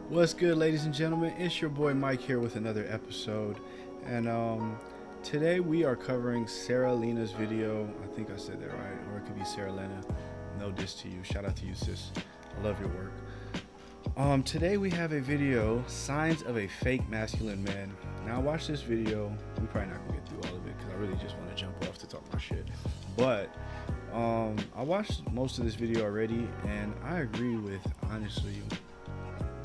What's good, ladies and gentlemen? It's your boy Mike here with another episode, and today we are covering Sara Lena's video. I think I said that right, or it could be Sara Lena. No diss to you. Shout out to you, sis. I love your work. Today we have a video, Signs of a Fake Masculine Man. Now, watch this video. We probably not gonna get through all of it because I really just want to jump off to talk my shit. But I watched most of this video already, and I agree with honestly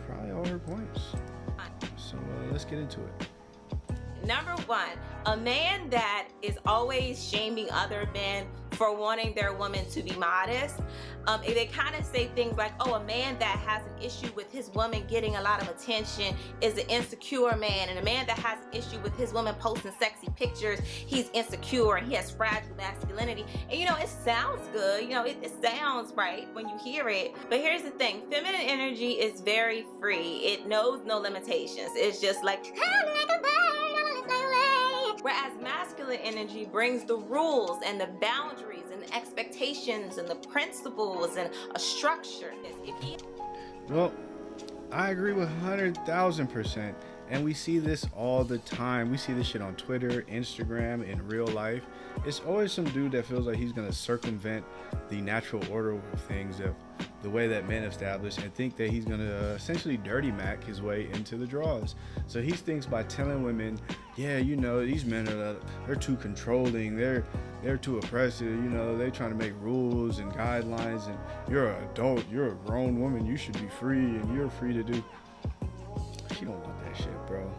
probably all her points. So let's get into it. Number one, a man that is always shaming other men for wanting their woman to be modest. They kind of say things like, oh, a man that has an issue with his woman getting a lot of attention is an insecure man, and a man that has an issue with his woman posting sexy pictures, he's insecure and he has fragile masculinity. And you know, it sounds good, you know, it sounds right when you hear it, but here's the thing, feminine energy is very free. It knows no limitations. It's just like, whereas masculine energy brings the rules and the boundaries and the expectations and the principles and a structure. Well, I agree with 100,000%. And we see this all the time. We see this shit on Twitter, Instagram, in real life. It's always some dude that feels like he's going to circumvent the natural order of things, of the way that men establish, and think that he's going to essentially dirty Mac his way into the draws. So he thinks by telling women, yeah, you know, these men they're too controlling, they're too oppressive, you know, they're trying to make rules and guidelines, and you're an adult, you're a grown woman, you should be free, and you're free to do. She don't want that shit, bro.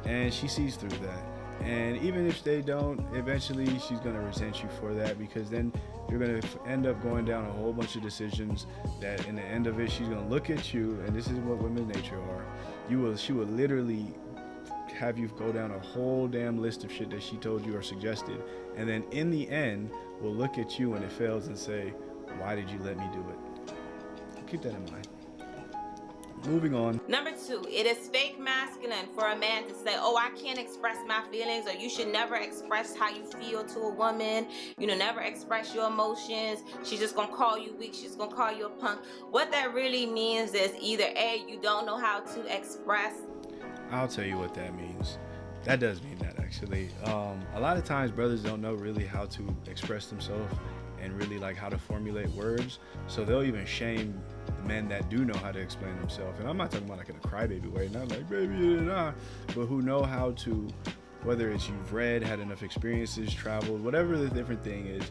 And she sees through that. And even if they don't, eventually she's going to resent you for that, because then you're going to end up going down a whole bunch of decisions that in the end of it, she's going to look at you, and this is what women's nature are. She will literally have you go down a whole damn list of shit that she told you or suggested, and then in the end will look at you when it fails and say, why did you let me do it? Keep that in mind. Moving on. Number two, it is fake masculine for a man to say, oh, I can't express my feelings, or you should never express how you feel to a woman. You know, never express your emotions. She's just gonna call you weak. She's gonna call you a punk. What that really means is either A, you don't know how to express. I'll tell you what that means. That does mean that, actually. A lot of times brothers don't know really how to express themselves and really like how to formulate words. So they'll even shame the men that do know how to explain themselves. And I'm not talking about like in a crybaby way, not like baby, nah, but who know how to, whether it's you've read, had enough experiences, traveled, whatever the different thing is,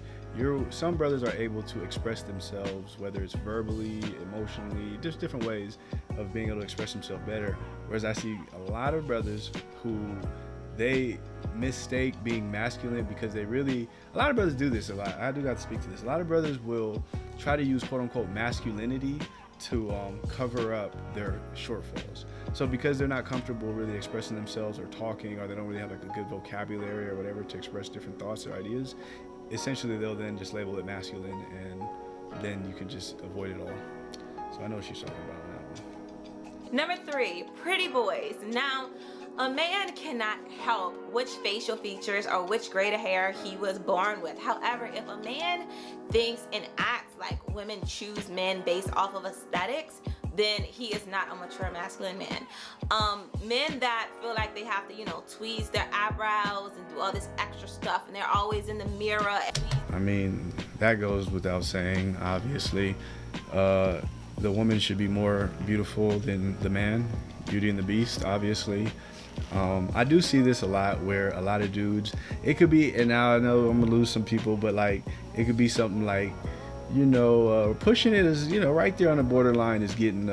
some brothers are able to express themselves, whether it's verbally, emotionally, just different ways of being able to express themselves better. Whereas I see a lot of brothers who they mistake being masculine because a lot of brothers do this a lot. I do got to speak to this. A lot of brothers will try to use quote unquote masculinity to cover up their shortfalls. So because they're not comfortable really expressing themselves or talking, or they don't really have like a good vocabulary or whatever to express different thoughts or ideas, essentially they'll then just label it masculine, and then you can just avoid it all. So I know what she's talking about on that one. Number three, pretty boys. Now, a man cannot help which facial features or which grade of hair he was born with. However, if a man thinks and acts like women choose men based off of aesthetics, then he is not a mature masculine man. Men that feel like they have to, you know, tweeze their eyebrows and do all this extra stuff, and they're always in the mirror. I mean, that goes without saying, obviously. The woman should be more beautiful than the man. Beauty and the Beast, obviously. I do see this a lot where a lot of dudes, it could be, and now I know I'm gonna lose some people, but like it could be something like, you know, pushing it is, you know, right there on the borderline is getting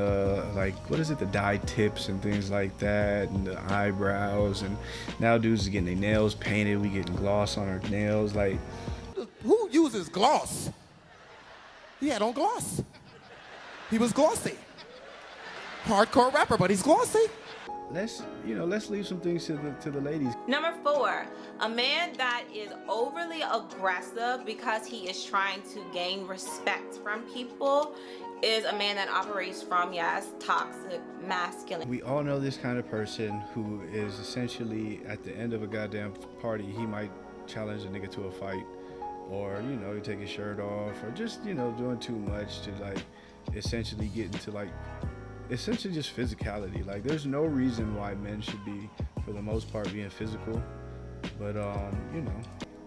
like, what is it, the dye tips and things like that, and the eyebrows, and now dudes are getting their nails painted, we getting gloss on our nails. Like, who uses gloss? He had on gloss. He was glossy. Hardcore rapper, but he's glossy. Let's leave some things to the ladies. Number four, a man that is overly aggressive because he is trying to gain respect from people is a man that operates from, yes, toxic masculine. We all know this kind of person who is essentially at the end of a goddamn party, he might challenge a nigga to a fight, or, you know, take his shirt off, or just, you know, doing too much to like essentially get into like essentially just physicality. Like, there's no reason why men should be, for the most part, being physical. But you know.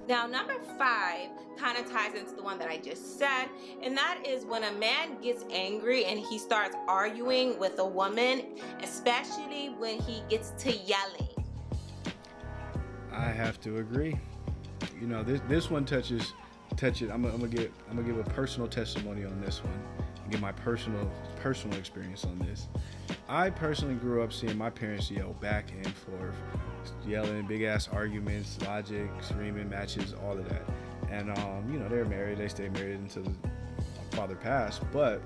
Now, number 5 kind of ties into the one that I just said, and that is when a man gets angry and he starts arguing with a woman, especially when he gets to yelling. I have to agree. You know, this one touch it. I'm gonna give a personal testimony on this one and give my personal experience on this. I personally grew up seeing my parents yell back and forth, yelling, big ass arguments, logic, screaming matches, all of that. And you know, they're married. They stayed married until my father passed. But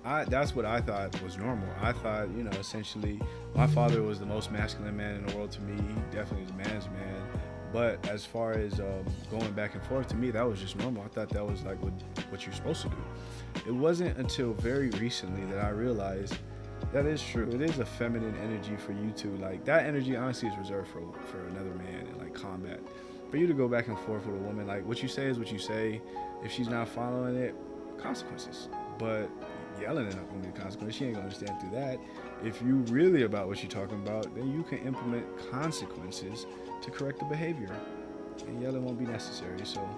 that's what I thought was normal. I thought, you know, essentially, my father was the most masculine man in the world to me. He definitely was a man's man. But as far as going back and forth, to me, that was just normal. I thought that was like what you're supposed to do. It wasn't until very recently that I realized that is true. It is a feminine energy for you to, like, that energy honestly is reserved for another man in like combat. For you to go back and forth with a woman, like, what you say is what you say. If she's not following it, consequences. But yelling is not going to be the consequence. She ain't going to understand through that. If you really about what you're talking about, then you can implement consequences to correct the behavior. And yelling won't be necessary. So,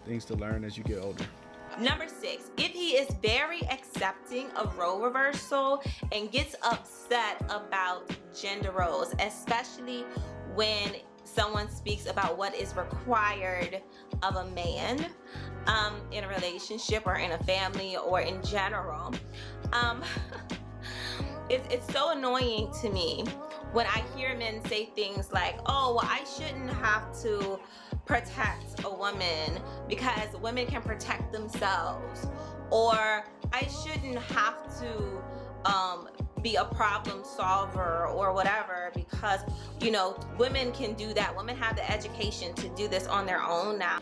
things to learn as you get older. Number 6, if he is very accepting of role reversal and gets upset about gender roles, especially when someone speaks about what is required of a man in a relationship or in a family or in general. It's so annoying to me when I hear men say things like, oh, well, I shouldn't have to protect a woman because women can protect themselves, or I shouldn't have to be a problem solver or whatever because, you know, women can do that. Women have the education to do this on their own now.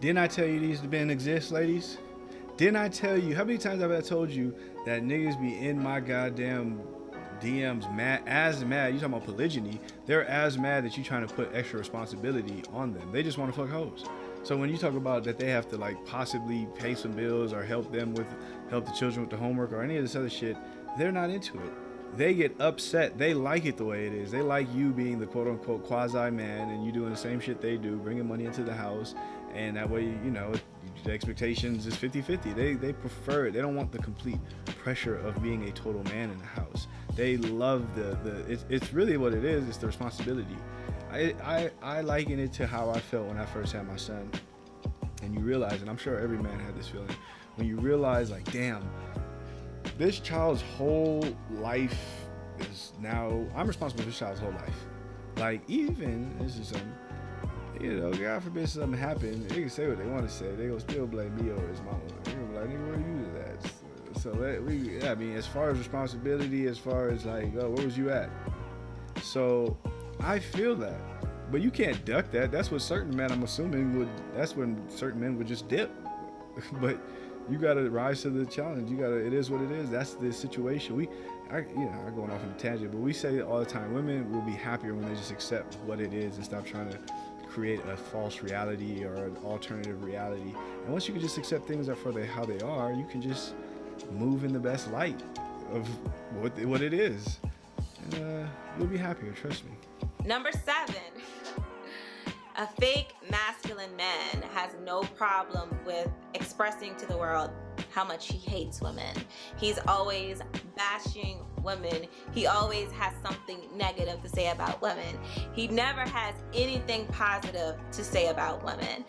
Didn't I tell you these men exist, ladies? Didn't I tell you? How many times have I told you that niggas be in my goddamn DMs mad? You talking about polygyny? They're as mad that you trying to put extra responsibility on them. They just want to fuck hoes. So when you talk about that they have to like possibly pay some bills or help the children with the homework or any of this other shit, they're not into it. They get upset. They like it the way it is. They like you being the quote unquote quasi man and you doing the same shit they do, bringing money into the house, and that way, you know, the expectations is 50-50. They prefer it. They don't want the complete pressure of being a total man in the house. They love it's really what it is. It's the responsibility. I liken it to how I felt when I first had my son. And you realize, and I'm sure every man had this feeling, when you realize like, damn, this child's whole life is now, I'm responsible for this child's whole life. Like, even, this is something, you know, God forbid something happen, they can say what they want to say. They gonna still blame me or his mama. They're gonna be like, nigga, where you to that? So I mean, as far as responsibility, as far as like, oh, where was you at? So I feel that, but you can't duck that. That's what certain men, I'm assuming, that's when certain men would just dip. But you gotta rise to the challenge. It is what it is. That's the situation. I'm going off on a tangent, but we say it all the time. Women will be happier when they just accept what it is and stop trying to create a false reality or an alternative reality. And once you can just accept things for how they are, you can just move in the best light of what it is. And you'll be happier, trust me. Number 7, a fake masculine man has no problem with expressing to the world how much he hates women. He's always bashing women. He always has something negative to say about women. He never has anything positive to say about women.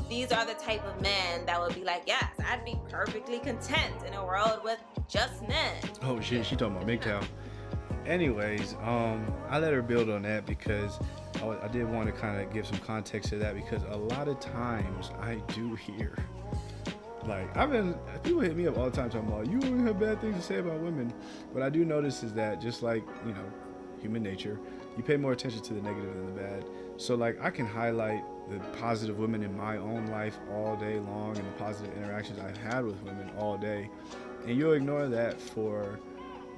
These are the type of men that would be like, yes, I'd be perfectly content in a world with just men. Oh shit, she talking about MGTOW. Anyways, I let her build on that because I did want to kind of give some context to that, because a lot of times I do hear, like, people hit me up all the time talking about, you only have bad things to say about women. What I do notice is that, just like, you know, human nature, you pay more attention to the negative than the bad. So like, I can highlight the positive women in my own life all day long and the positive interactions I've had with women all day, and you'll ignore that for,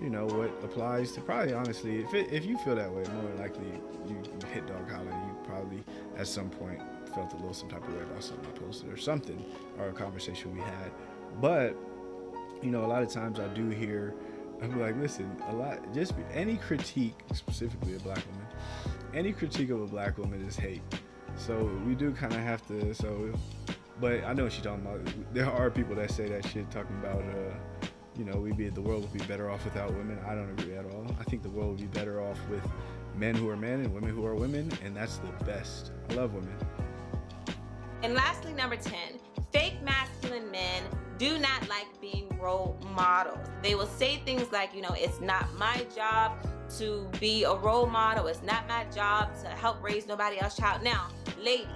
you know, what applies to probably, honestly, if you feel that way, more than likely you hit dog holler. You probably at some point felt a little some type of way about something I posted or something, or a conversation we had. But you know, a lot of times I do hear, I'm like, listen, a lot, any critique, specifically a black woman, any critique of a black woman is hate. So we do kind of have to, but I know what she's talking about. There are people that say that shit, talking about, you know, the world would be better off without women. I don't agree at all. I think the world would be better off with men who are men and women who are women, and that's the best. I love women. And lastly, number 10, fake masculine men do not like being role models. They will say things like, you know, it's not my job to be a role model. It's not my job to help raise nobody else's child. Now, ladies,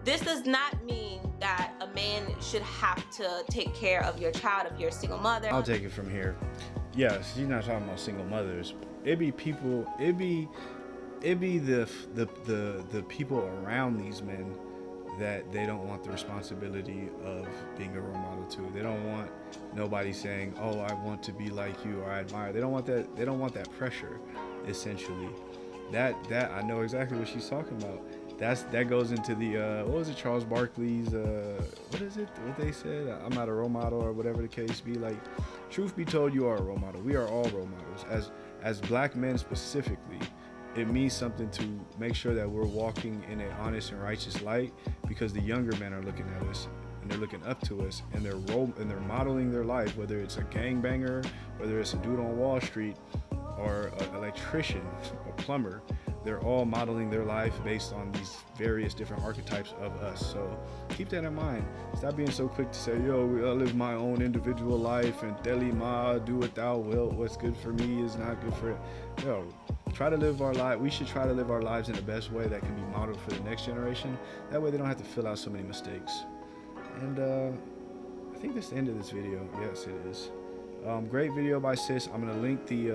this does not mean that a man should have to take care of your child if you're a single mother. I'll take it from here. Yes, she's not talking about single mothers. It'd be people, it'd be the people around these men that they don't want the responsibility of being a role model to. They don't want nobody saying, "Oh, I want to be like you," or "I admire." They don't want that. They don't want that pressure. Essentially, that I know exactly what she's talking about. That goes into the what was it, Charles Barkley's what is it? What they said? I'm not a role model, or whatever the case be. Like, truth be told, you are a role model. We are all role models. As black men specifically, it means something to make sure that we're walking in an honest and righteous light, because the younger men are looking at us and they're looking up to us, and they're modeling their life, whether it's a gangbanger, whether it's a dude on Wall Street, or an electrician, a plumber. They're all modeling their life based on these various different archetypes of us. So keep that in mind. Stop being so quick to say, yo, I live my own individual life, and Deli Ma, do what thou wilt. What's good for me is not good for it. Yo, try to live our life. We should try to live our lives in the best way that can be modeled for the next generation. That way they don't have to fill out so many mistakes. And I think that's the end of this video. Yes, it is. Great video by sis. I'm gonna link the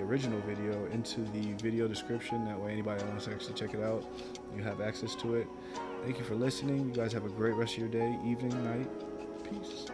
original video into the video description. That way, anybody that wants to actually check it out, you have access to it. Thank you for listening. You guys have a great rest of your day, evening, night. Peace.